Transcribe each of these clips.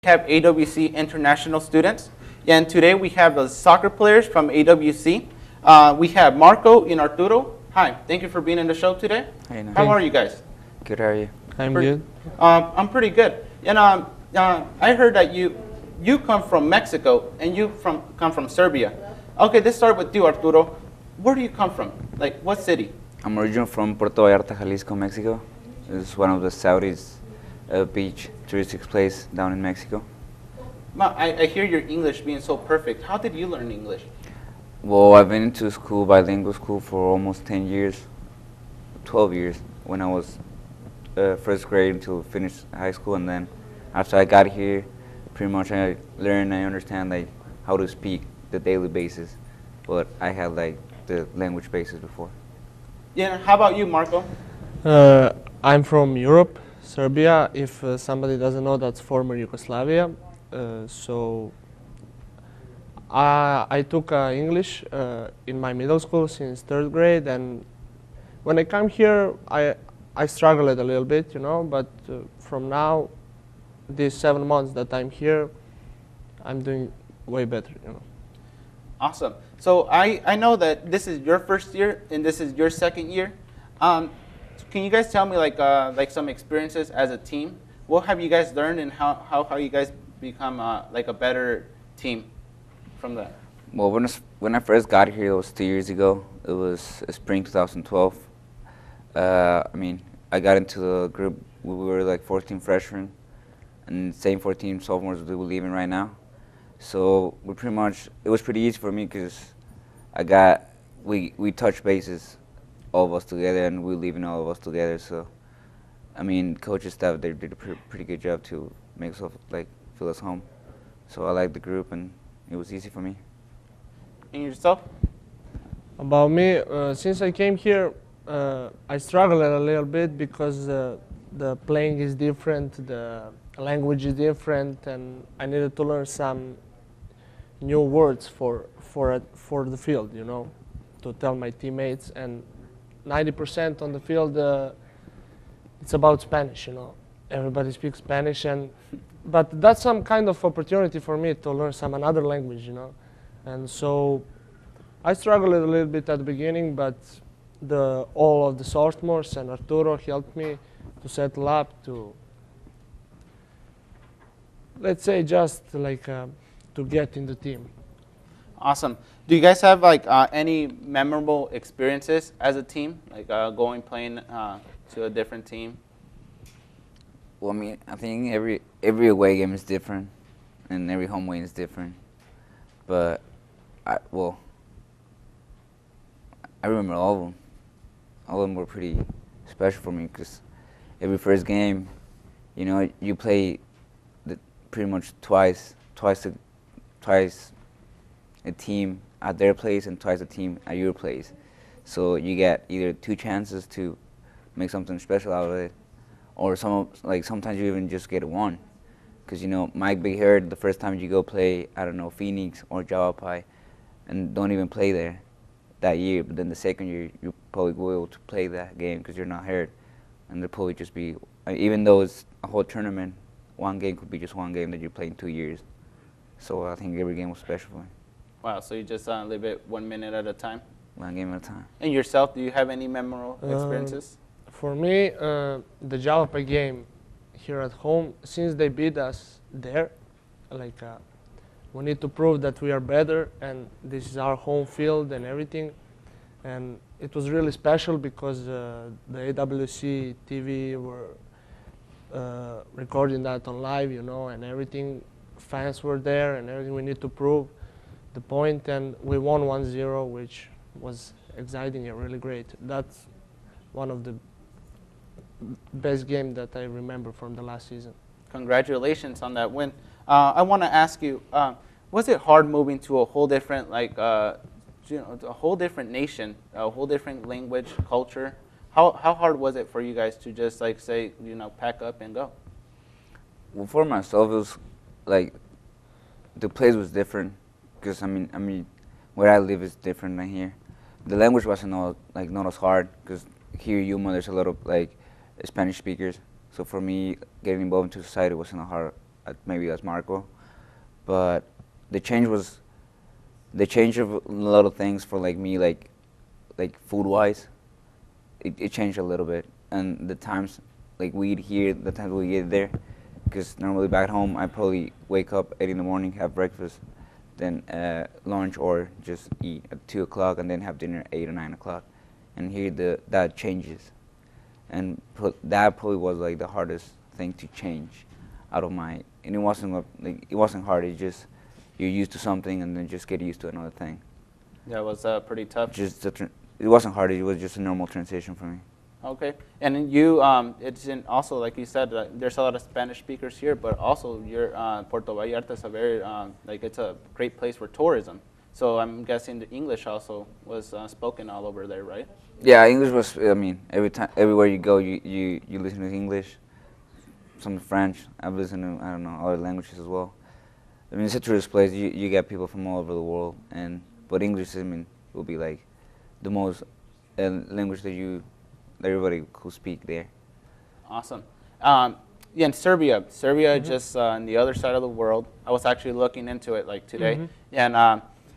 have AWC international students, and today we have the soccer players from AWC. We have Marko and Arturo. Hi, thank you for being in the show today. Hey, How are you guys? Good, how are you? I'm good. I'm pretty good. And I heard that you come from Mexico and you come from Serbia. Okay, let's start with you, Arturo. Where do you come from? Like, what city? I'm originally from Puerto, Vallarta, Jalisco, Mexico. It's one of the Saudis' beach touristic place down in Mexico. I hear your English being so perfect. How did you learn English? Well, I've been into school, bilingual school, for almost 10 years, 12 years, when I was first grade until finished high school, and then after I got here, pretty much I learned, I understand like how to speak the daily basis, but I had like the language basis before. Yeah, how about you, Marko? I'm from Europe, Serbia. If somebody doesn't know, that's former Yugoslavia. So I took English in my middle school since third grade, and when I come here, I struggled a little bit, but from now, these 7 months that I'm here, I'm doing way better, Awesome. So I know that this is your first year and this is your second year. Can you guys tell me like some experiences as a team? What have you guys learned and how you guys become like a better team from that? Well, when I first got here, it was 2 years ago. It was spring 2012. I got into the group, we were like 14 freshmen, and same 14 sophomores that we're leaving right now. So it was pretty easy for me because we touched bases, all of us together, and we're leaving all of us together. So, coaching staff, they did a pretty good job to make us like feel us home. So I liked the group, and it was easy for me. And yourself? About me, since I came here, I struggled a little bit because the playing is different, the language is different, and I needed to learn some new words for the field, to tell my teammates. And 90% on the field, it's about Spanish, Everybody speaks Spanish, but that's some kind of opportunity for me to learn some another language, And so I struggled a little bit at the beginning, but all of the sophomores and Arturo helped me to settle up to, let's say, just like to get in the team. Awesome. Do you guys have like any memorable experiences as a team, like playing to a different team? Well, I think every away game is different, and every home win is different. But I remember all of them. All of them were pretty special for me because every first game, you play pretty much twice a team at their place and twice a team at your place. So you get either 2 chances to make something special out of it, or sometimes you even just get 1. Because Mike Big Hair, the first time you go play, I don't know, Phoenix or Java and don't even play there that year, but then the second year you probably will be able to play that game because you're not hurt, and it'll probably just be, even though it's a whole tournament, one game could be just one game that you play in 2 years. So I think every game was special for me. Wow, so you just live it 1 minute at a time? One game at a time. And yourself, do you have any memorable experiences? For me, the Jalapa game here at home, since they beat us there, we need to prove that we are better, and this is our home field and everything. And it was really special because the AWC TV were recording that on live, and everything. Fans were there and everything. We need to prove the point, and we won 1-0, which was exciting and really great. That's one of the best games that I remember from the last season. Congratulations on that win. I want to ask you, was it hard moving to a whole different, a whole different nation, a whole different language, culture? How hard was it for you guys to just say, pack up and go? Well, for myself, it was like the place was different because where I live is different than here. The language wasn't not as hard because here in Yuma there's a lot of Spanish speakers. So for me, getting involved into society wasn't maybe as Marko, but the change was the change of a lot of things for like me, like food wise. It changed a little bit, and the times like we eat here, the times we eat there, because normally back home I probably wake up 8 in the morning, have breakfast, then lunch, or just eat at 2 o'clock, and then have dinner at 8 or 9 o'clock. And here that changes, and that probably was like the hardest thing to change out of my. And it wasn't hard. It just you're used to something, and then just get used to another thing. Yeah, it was pretty tough. It wasn't hard. It was just a normal transition for me. Okay, and then you, it's in also like you said, there's a lot of Spanish speakers here, but also your Puerto Vallarta is a very like it's a great place for tourism. So I'm guessing the English also was spoken all over there, right? Yeah, English was. I mean, everywhere you go, you listen to English, some French. I've listened to I don't know other languages as well. I mean, it's a tourist place. You get people from all over the world, but English, I mean, will be like the most language that everybody could speak there. Awesome. Yeah, in Serbia, just on the other side of the world. I was actually looking into it like today, and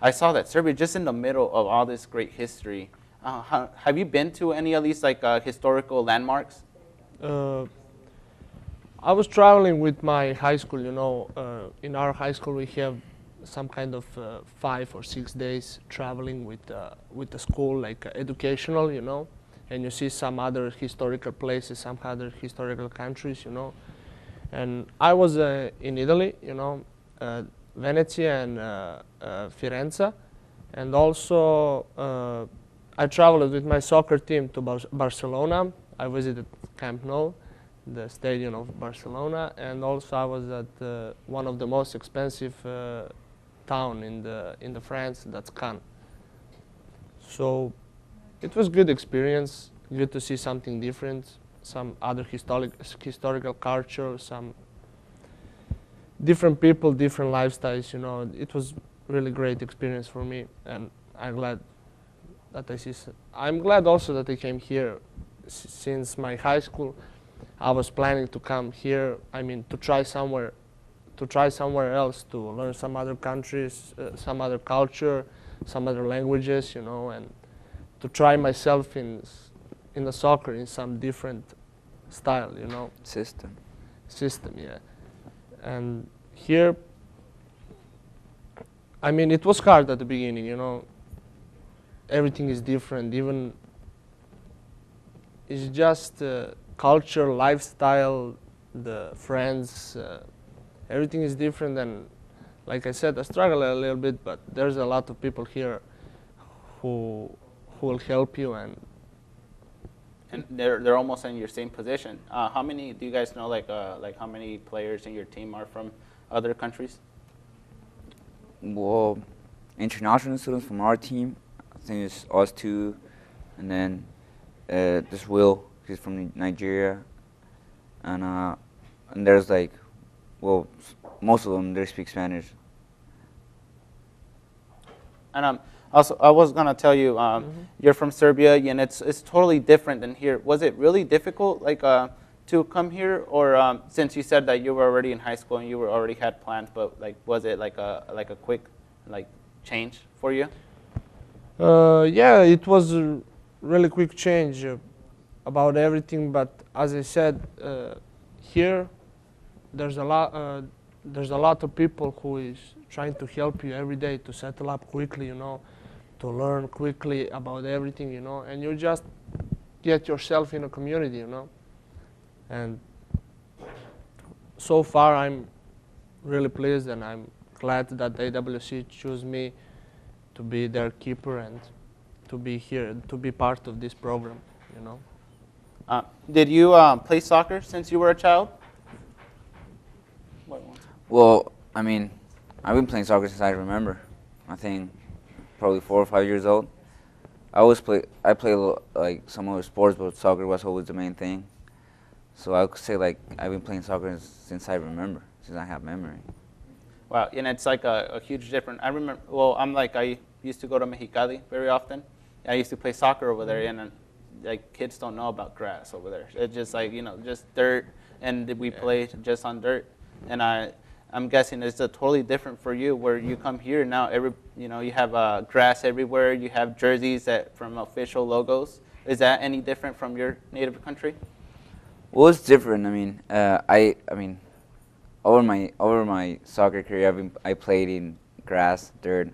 I saw that Serbia just in the middle of all this great history. Have you been to any of these like historical landmarks? I was traveling with my high school. In our high school we have some kind of 5 or 6 days traveling with the school, like educational, and you see some other historical places, some other historical countries, And I was in Italy, Venezia and Firenze, and also I traveled with my soccer team to Barcelona. I visited Camp Nou, the stadium of Barcelona, and also I was at one of the most expensive town in the France, that's Cannes. So it was good experience, good to see something different, some other historical culture, some different people, different lifestyles. It was really great experience for me, and I'm glad that I'm glad also that I came here. Since my high school, I was planning to come here. I mean, to try somewhere else, to learn some other countries, some other culture, some other languages, and to try myself in the soccer in some different style, System, yeah. And here, I mean, it was hard at the beginning, Everything is different, even it's just culture, lifestyle, the friends, everything is different. And like I said, I struggle a little bit, but there's a lot of people here who will help you, and they're almost in your same position. How many do you guys know? Like how many players in your team are from other countries? Well, international students from our team, I think it's us two, and then this Will, he's from Nigeria, and there's like, well, most of them they speak Spanish. And also, I was gonna tell you, you're from Serbia, and it's totally different than here. Was it really difficult, like, to come here, or since you said that you were already in high school and you were already had plans, but like, was it like a quick, like, change for you? Yeah, it was a really quick change about everything. But as I said, here there's a lot of people who is trying to help you every day to settle up quickly, to learn quickly about everything, and you just get yourself in a community, And so far, I'm really pleased, and I'm glad that AWC chose me to be their keeper and to be here, to be part of this program, Did you play soccer since you were a child? Well, I mean, I've been playing soccer since I remember. I think probably 4 or 5 years old. I play like some other sports, but soccer was always the main thing. So I could say like I've been playing soccer since I remember, since I have memory. Wow, and it's like a huge difference. I remember, well, I used to go to Mexicali very often. I used to play soccer over there, and like kids don't know about grass over there. It's just like, just dirt, and we played just on dirt. and I'm guessing it's totally different for you, where you come here now. You have grass everywhere. You have jerseys from official logos. Is that any different from your native country? Well, it's different. I mean, I mean, over my soccer career, I played in grass, dirt,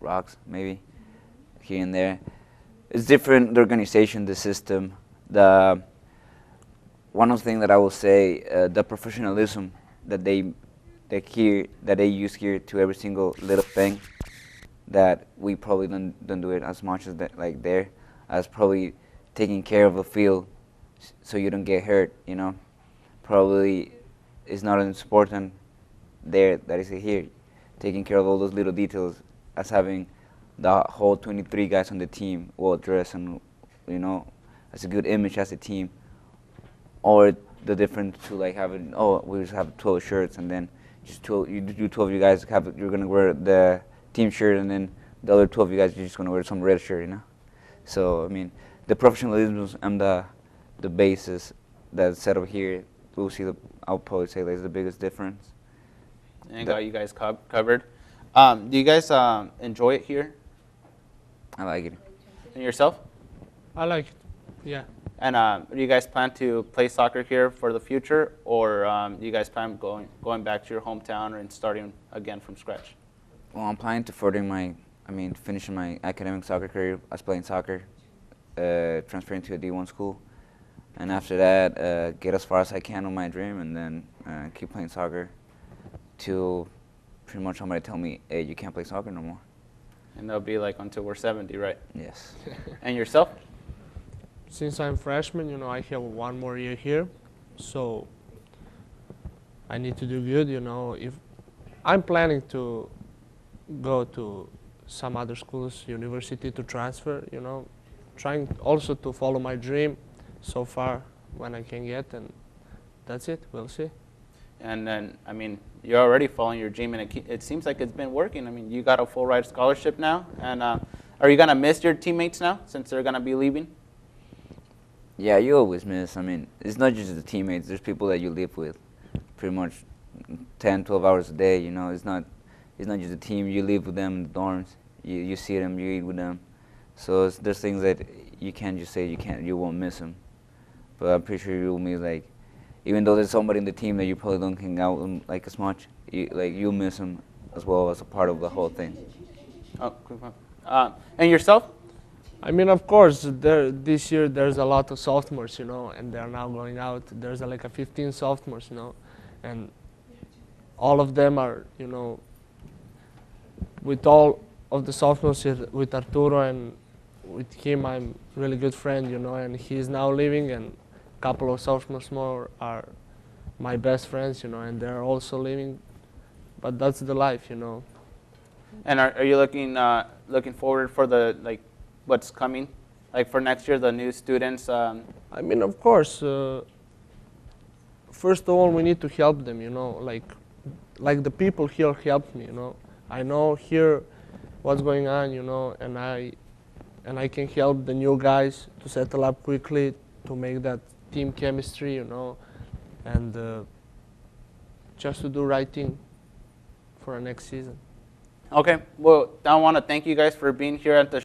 rocks, maybe here and there. It's different. The organization, the system, the one of the things that I will say, the professionalism that they use here to every single little thing, that we probably don't do it as much as that, like there, as probably taking care of the field so you don't get hurt, you know. Probably is not as important there that is here, taking care of all those little details, as having the whole 23 guys on the team well dressed and, you know, as a good image as a team. Or the difference to like having, we just have 12 shirts, and then just 12 of you guys you're gonna wear the team shirt, and then the other 12 of you guys, you're just gonna wear some red shirt, you know. So I mean, the professionalism and the basis that's set up here, I'll probably say that's the biggest difference. And got you guys covered. Do you guys enjoy it here? I like it. And yourself? I like it. Yeah. And do you guys plan to play soccer here for the future, or do you guys plan going back to your hometown and starting again from scratch? Well, I'm planning to finishing my academic soccer career as playing soccer, transferring to a D1 school, and after that, get as far as I can on my dream, and then keep playing soccer till pretty much somebody tell me, hey, you can't play soccer no more. And that'll be like until we're 70, right? Yes. And yourself? Since I'm freshman, you know, I have one more year here, so I need to do good, you know. If I'm planning to go to some other schools, university, to transfer, you know, trying also to follow my dream so far when I can get, and that's it. We'll see. And then, I mean, you're already following your dream, and it seems like it's been working. I mean, you got a full ride scholarship now, and are you gonna miss your teammates now since they're gonna be leaving? Yeah, you always miss. I mean, it's not just the teammates. There's people that you live with pretty much 10, 12 hours a day, you know. It's not just the team. You live with them in the dorms. You see them, you eat with them. So there's things that you can't just say you won't miss them. But I'm pretty sure you'll miss, like, even though there's somebody in the team that you probably don't hang out with like as much, you'll miss them as well as a part of the whole thing. Oh, quick one. And yourself? I mean, of course, this year there's a lot of sophomores, you know, and they're now going out. There's like 15 sophomores, you know, and all of them are, you know, with all of the sophomores, with Arturo and with him, I'm really good friend, you know, and he's now leaving, and a couple of sophomores more are my best friends, you know, and they're also leaving, but that's the life, you know. And are you looking forward for what's coming, like for next year, the new students? I mean, of course, first of all, we need to help them, you know, like the people here helped me, you know. I know here what's going on, you know, and I can help the new guys to settle up quickly, to make that team chemistry, you know, and just to do right thing for our next season. Okay, well, I want to thank you guys for being here at the